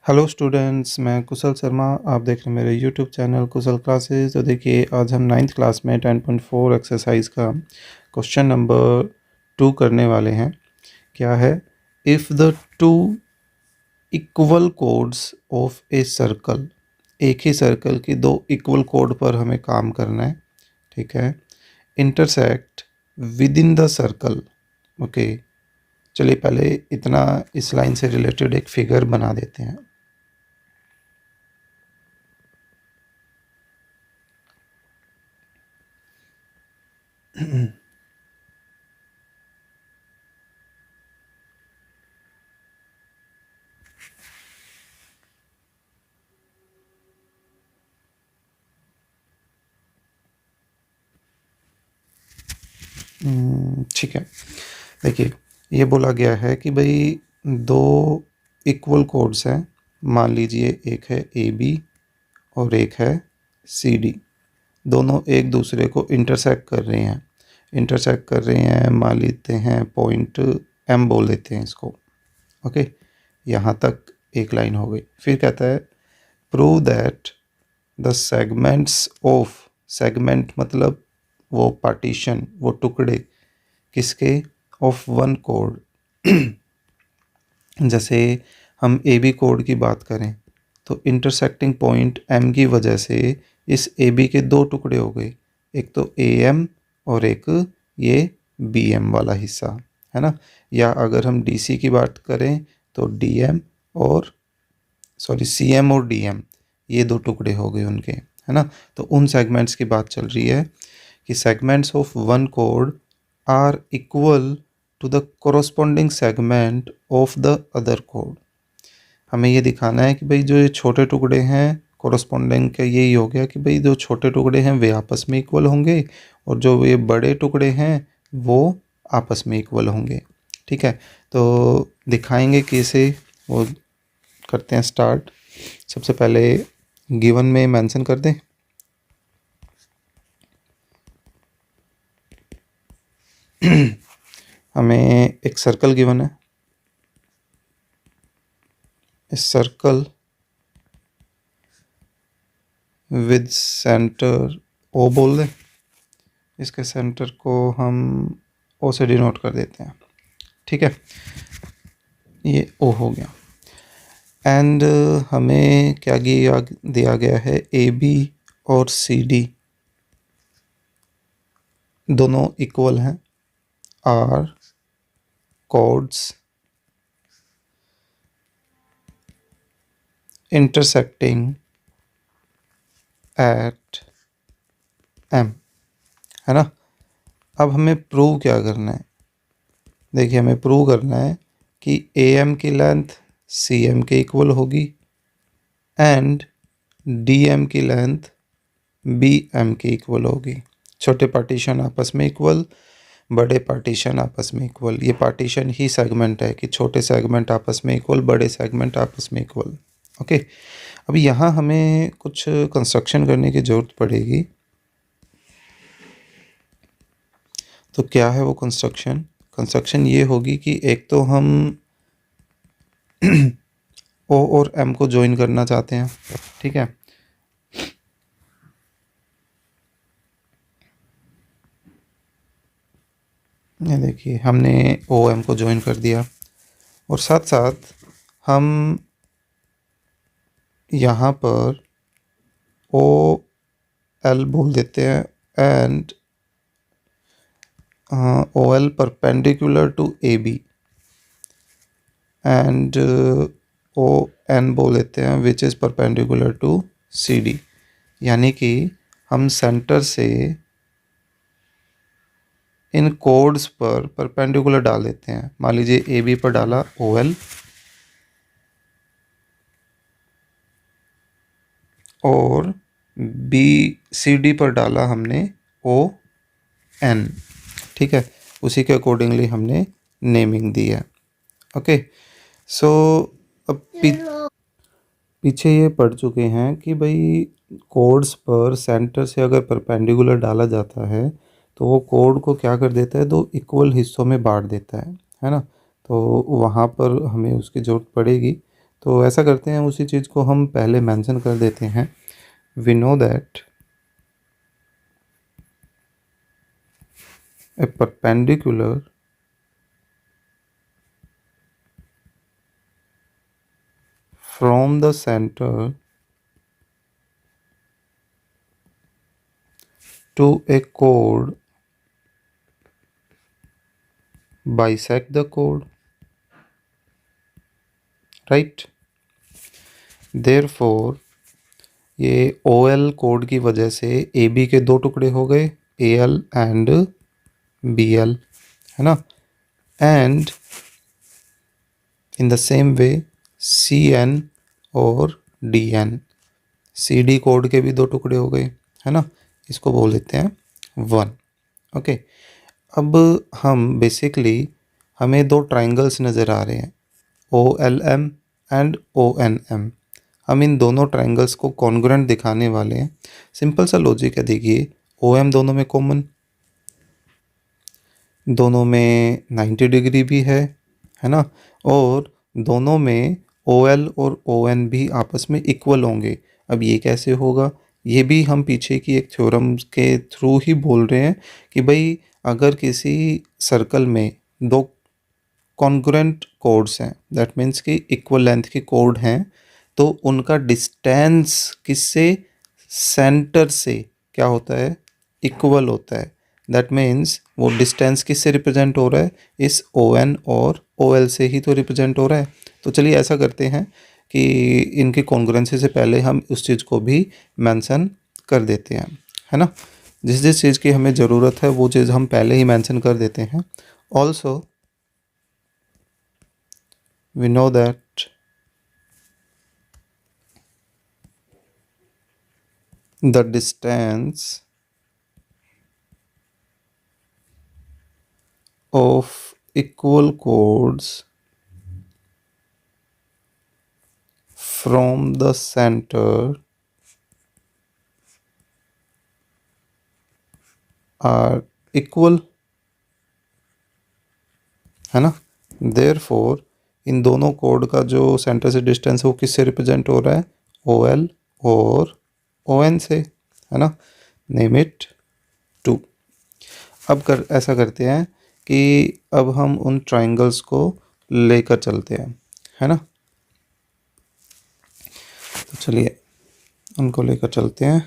Hello students, मैं कुशल शर्मा। आप देख रहे हैं मेरे यूट्यूब चैनल कुशल क्लासेस। तो देखिए, आज हम 9th क्लास में 10.4 एक्सरसाइज का क्वेश्चन नंबर 2 करने वाले हैं। क्या है? If the two equal codes of a circle, एक ही सर्कल की दो इक्वल कोड पर हमें काम करना है, ठीक है, intersect with in the circle. Okay, चलिए पहले इतना इस लाइन से रिलेटेड एक फिगर बना देते हैं। ठीक है, देखिए, ये बोला गया है कि भाई दो इक्वल कोड्स हैं। मान लीजिए एक है ए बी और एक है सी डी। दोनों एक दूसरे को इंटरसेक्ट कर रहे हैं। मान लेते हैं पॉइंट एम बोल देते हैं इसको। ओके, यहाँ तक एक लाइन हो गई। फिर कहता है prove that the segments of, segment मतलब वो पार्टीशन, वो टुकड़े किसके, ऑफ वन कोड। जैसे हम ए बी कोड की बात करें तो इंटरसेक्टिंग पॉइंट एम की वजह से इस ए बी के दो टुकड़े हो गए, एक तो ए एम और एक ये बी एम वाला हिस्सा, है ना। या अगर हम डी सी की बात करें तो डी एम और सी एम और डी एम, ये दो टुकड़े हो गए उनके, है ना। तो उन सेगमेंट्स की बात चल रही है कि segments of one code are equal to the corresponding segment of the other code. हमें ये दिखाना है कि भाई जो ये छोटे टुकड़े हैं, कोरोस्पोंडिंग का यही हो गया कि भाई जो छोटे टुकड़े हैं वे आपस में इक्वल होंगे और जो ये बड़े टुकड़े हैं वो आपस में इक्वल होंगे। ठीक है, तो दिखाएंगे कैसे, वो करते हैं स्टार्ट। सबसे पहले गिवन में मेंशन कर दें। हमें एक सर्कल गिवन है, इस सर्कल विद सेंटर ओ बोल दें। इसके सेंटर को हम ओ से डिनोट कर देते हैं। ठीक है, ये ओ हो गया। एंड हमें क्या दिया गया है, ए बी और सी डी दोनों इक्वल हैं, are chords intersecting at M, है ना। अब हमें प्रूव क्या करना है? देखिए, हमें प्रूव करना है कि ए एम की लेंथ सी एम के इक्वल होगी एंड डी एम की लेंथ बी एम के इक्वल होगी। छोटे पार्टीशन आपस में इक्वल, बड़े पार्टीशन आपस में इक्वल। ये पार्टीशन ही सेगमेंट है कि छोटे सेगमेंट आपस में इक्वल, बड़े सेगमेंट आपस में इक्वल। ओके, अब यहाँ हमें कुछ कंस्ट्रक्शन करने की ज़रूरत पड़ेगी। तो क्या है वो कंस्ट्रक्शन ये होगी कि एक तो हम ओ और एम को ज्वाइन करना चाहते हैं। ठीक है, ये देखिए, हमने ओ एम को ज्वाइन कर दिया और साथ साथ हम यहाँ पर ओ एल बोल देते हैं and O L perpendicular to A B and O N बोल देते हैं which is perpendicular to C D. यानी कि हम सेंटर से इन कोड्स पर परपेंडिकुलर डाल देते हैं। मान लीजिए ए बी पर डाला ओ एल और बी सी डी पर डाला हमने ओ एन। ठीक है, उसी के अकॉर्डिंगली हमने नेमिंग दी है। ओके, सो अब पीछे ये पढ़ चुके हैं कि भाई कोड्स पर सेंटर से अगर परपेंडिकुलर डाला जाता है तो वो कोड को क्या कर देता है, दो इक्वल हिस्सों में बांट देता है ना। तो वहाँ पर हमें उसकी ज़रूरत पड़ेगी। तो ऐसा करते हैं, उसी चीज़ को हम पहले मेंशन कर देते हैं। We know that a perpendicular from the center to a chord bisect the chord, right? Therefore ये OL कोड की वजह से AB के दो टुकड़े हो गए, AL एंड BL, है ना। And in the same way CN और DN, CD कोड के भी दो टुकड़े हो गए, है ना। इसको बोल देते हैं 1। ओके, अब हम बेसिकली हमें दो ट्राइंगल्स नज़र आ रहे हैं, OLM एंड ONM। हम इन दोनों ट्राइंगल्स को कॉन्ग्रुएंट दिखाने वाले हैं। सिंपल सा लॉजिक है, देखिए OM दोनों में कॉमन, दोनों में 90 डिग्री भी है ना, और दोनों में OL और ON भी आपस में इक्वल होंगे। अब ये कैसे होगा, ये भी हम पीछे की एक थ्योरम के थ्रू ही बोल रहे हैं कि भाई अगर किसी सर्कल में दो कॉन्ग्रुएंट कोड्स हैं, दैट मीन्स कि इक्वल लेंथ के कोड हैं, तो उनका डिस्टेंस किससे, सेंटर से क्या होता है, इक्वल होता है। दैट मीन्स वो डिस्टेंस किससे रिप्रेजेंट हो रहा है, इस ON और OL से ही तो रिप्रेजेंट हो रहा है। तो चलिए ऐसा करते हैं कि इनकी कॉन्ग्रुएंसी से पहले हम उस चीज़ को भी मेंशन कर देते हैं, है ना। जिस जिस चीज़ की हमें ज़रूरत है वो चीज़ हम पहले ही मेंशन कर देते हैं। Also we know that the distance of equal chords from the center are equal, है ना। therefore इन दोनों कोड का जो सेंटर से डिस्टेंस है वो किससे रिप्रेजेंट हो रहा है, OL और ON से, है ना। Name it 2। अब ऐसा करते हैं कि अब हम उन ट्राइंगल्स को लेकर चलते हैं, है ना। तो चलिए उनको लेकर चलते हैं,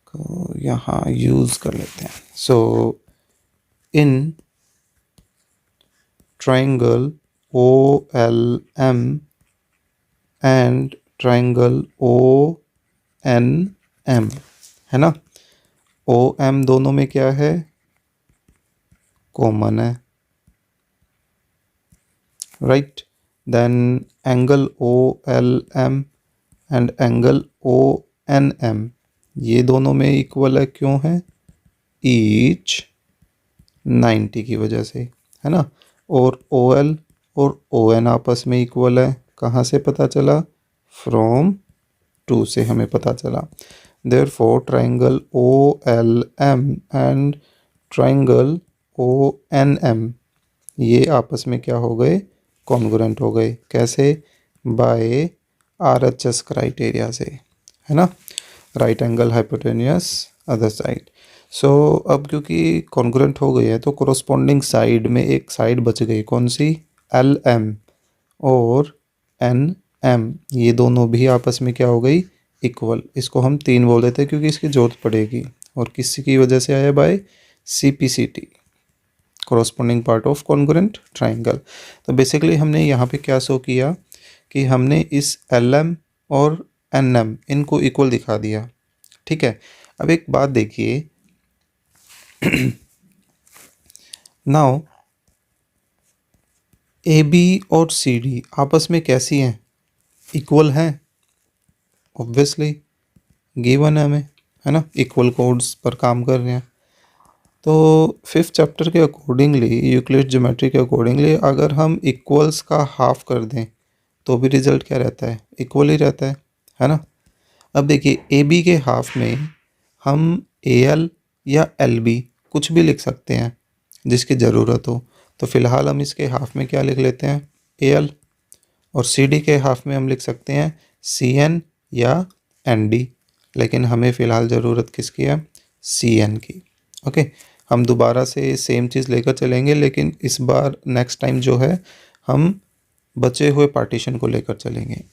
तो यहाँ यूज़ कर लेते हैं। So in triangle OLM and triangle ONM, है ना। OM दोनों में क्या है, कॉमन है, right. Then angle OLM and angle ONM ये दोनों में इक्वल है, क्यों है, ईच 90 की वजह से, है ना। और OL और ON आपस में इक्वल है, कहाँ से पता चला, फ्रॉम 2 से हमें पता चला। Therefore triangle OLM and triangle ONM ये आपस में क्या हो गए, कॉन्ग्रुएंट हो गए। कैसे, बाय RHS क्राइटेरिया से, है ना, right angle hypotenuse other side. So अब क्योंकि कॉन्ग्रुएंट हो गई है तो कोरोस्पोंडिंग साइड में एक साइड बच गई, कौन सी, LM और NM ये दोनों भी आपस में क्या हो गई, इक्वल। इसको हम 3 बोल देते हैं क्योंकि इसकी जरूरत पड़ेगी, और किसी की वजह से आया, by CPCT, corresponding part of congruent triangle. तो बेसिकली हमने यहाँ पे क्या शो किया कि हमने इस LM और NM इनको इक्वल दिखा दिया, ठीक है। अब एक बात देखिए, नाउ AB और CD आपस में कैसी हैं, इक्वल हैं, ऑब्वियसली गिवन है हमें, है ना, इक्वल कोड्स पर काम कर रहे हैं। तो 5th चैप्टर के अकॉर्डिंगली, यूक्लिड ज्योमेट्री के अकॉर्डिंगली, अगर हम इक्वल्स का हाफ कर दें तो भी रिजल्ट क्या रहता है, इक्वल ही रहता है ना। अब देखिए AB के हाफ में हम AL या LB कुछ भी लिख सकते हैं जिसकी ज़रूरत हो, तो फिलहाल हम इसके हाफ में क्या लिख लेते हैं, AL। और CD के हाफ में हम लिख सकते हैं CN या ND, लेकिन हमें फ़िलहाल ज़रूरत किसकी है, CN की। ओके, हम दोबारा से सेम चीज़ लेकर चलेंगे, लेकिन इस बार नेक्स्ट टाइम जो है हम बचे हुए पार्टीशन को लेकर चलेंगे।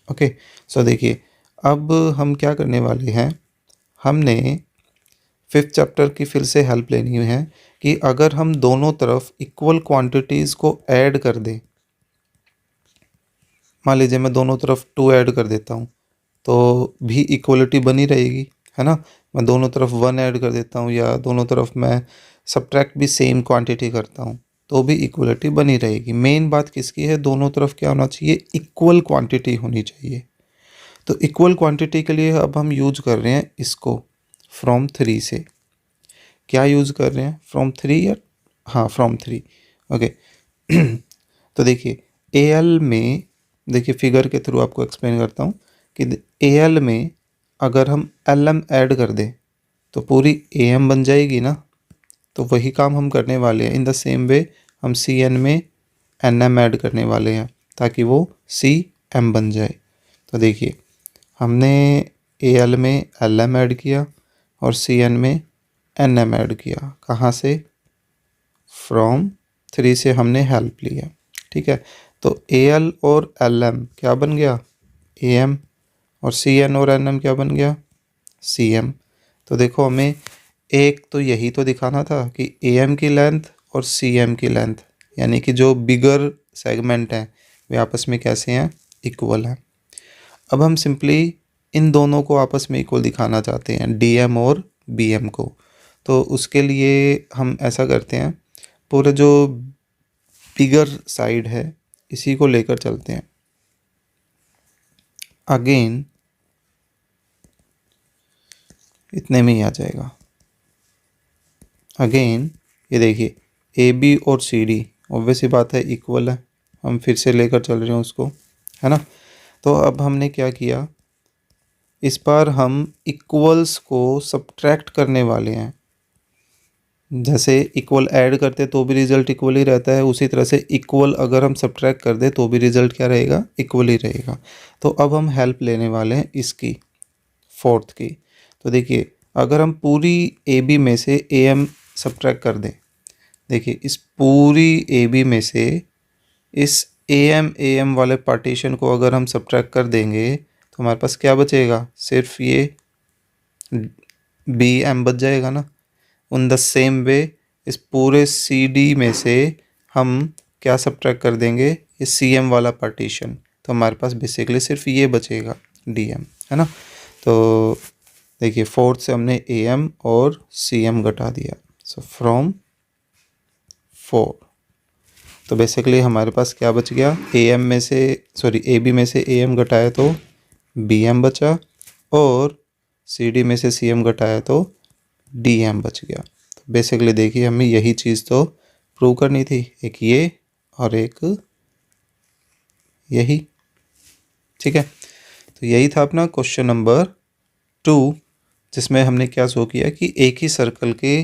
ओके, सो देखिए अब हम क्या करने वाले हैं, हमने 5th चैप्टर की फिर से हेल्प लेनी है कि अगर हम दोनों तरफ इक्वल क्वांटिटीज़ को ऐड कर दें, मान लीजिए मैं दोनों तरफ 2 ऐड कर देता हूँ तो भी इक्वलिटी बनी रहेगी, है ना। मैं दोनों तरफ 1 ऐड कर देता हूँ या दोनों तरफ मैं सब्ट्रैक्ट भी सेम क्वांटिटी करता हूँ तो भी इक्वलिटी बनी रहेगी। मेन बात किसकी है, दोनों तरफ क्या होना चाहिए, इक्वल क्वांटिटी होनी चाहिए। तो इक्वल क्वांटिटी के लिए अब हम यूज कर रहे हैं इसको फ्रॉम 3 से। क्या यूज़ कर रहे हैं, फ्रॉम 3 या हाँ फ्रॉम 3। ओके तो देखिए AL में, देखिए फिगर के थ्रू आपको एक्सप्लेन करता हूँ कि AL में अगर हम LM ऐड कर दें तो पूरी AM बन जाएगी ना। तो वही काम हम करने वाले हैं। इन द सेम वे हम CN में NM ऐड करने वाले हैं ताकि वो CM बन जाए। तो देखिए हमने AL में LM ऐड किया और CN में NM ऐड किया। कहाँ से, फ्रॉम 3 से हमने हेल्प लिया। ठीक है, तो AL और LM क्या बन गया, AM, और CN और NM क्या बन गया, CM। तो देखो हमें एक तो यही तो दिखाना था कि AM की लेंथ और CM की लेंथ, यानी कि जो बिगर सेगमेंट हैं वे आपस में कैसे हैं, इक्वल हैं। अब हम सिंपली इन दोनों को आपस में इक्वल दिखाना चाहते हैं, DM और BM को। तो उसके लिए हम ऐसा करते हैं, पूरा जो बिगर साइड है इसी को लेकर चलते हैं। अगेन इतने में ही आ जाएगा। अगेन ये देखिए AB और CD ऑब्वियस ही बात है इक्वल है, हम फिर से लेकर चल रहे हैं उसको, है ना। तो अब हमने क्या किया, इस बार हम इक्वल्स को सब्ट्रैक्ट करने वाले हैं। जैसे इक्वल ऐड करते तो भी रिजल्ट इक्वल ही रहता है, उसी तरह से इक्वल अगर हम सब्ट्रैक्ट कर दे तो भी रिजल्ट क्या रहेगा, इक्वल ही रहेगा। तो अब हम हेल्प लेने वाले हैं इसकी, 4th की। तो देखिए अगर हम पूरी AB में से AM सब्ट्रैक्ट कर दें, देखिए इस पूरी AB में से इस AM वाले पार्टीशन को अगर हम सब्ट्रैक्ट कर देंगे तो हमारे पास क्या बचेगा, सिर्फ ये BM बच जाएगा ना। उन द सेम वे इस पूरे CD में से हम क्या सब्ट्रैक्ट कर देंगे, ये CM वाला पार्टीशन, तो हमारे पास बेसिकली सिर्फ ये बचेगा DM, है ना। तो देखिए 4th से हमने AM और CM घटा दिया, सो फ्रॉम 4। तो बेसिकली हमारे पास क्या बच गया, AB में से AM घटाया तो BM बचा, और CD में से CM घटाया तो DM बच गया। तो बेसिकली देखिए हमें यही चीज़ तो प्रूव करनी थी, एक ये और एक यही। ठीक है, तो यही था अपना क्वेश्चन नंबर 2, जिसमें हमने क्या शो किया कि एक ही सर्कल के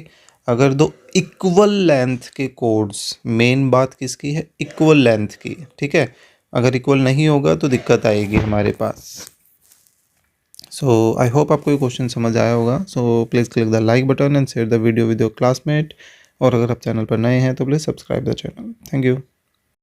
अगर दो इक्वल लेंथ के कोड्स, मेन बात किसकी है, इक्वल लेंथ की। ठीक है, अगर इक्वल नहीं होगा तो दिक्कत आएगी हमारे पास। सो आई होप आपको ये क्वेश्चन समझ आया होगा। So please click the like button and share the video with your classmate, और अगर आप चैनल पर नए हैं तो please subscribe the channel. Thank you.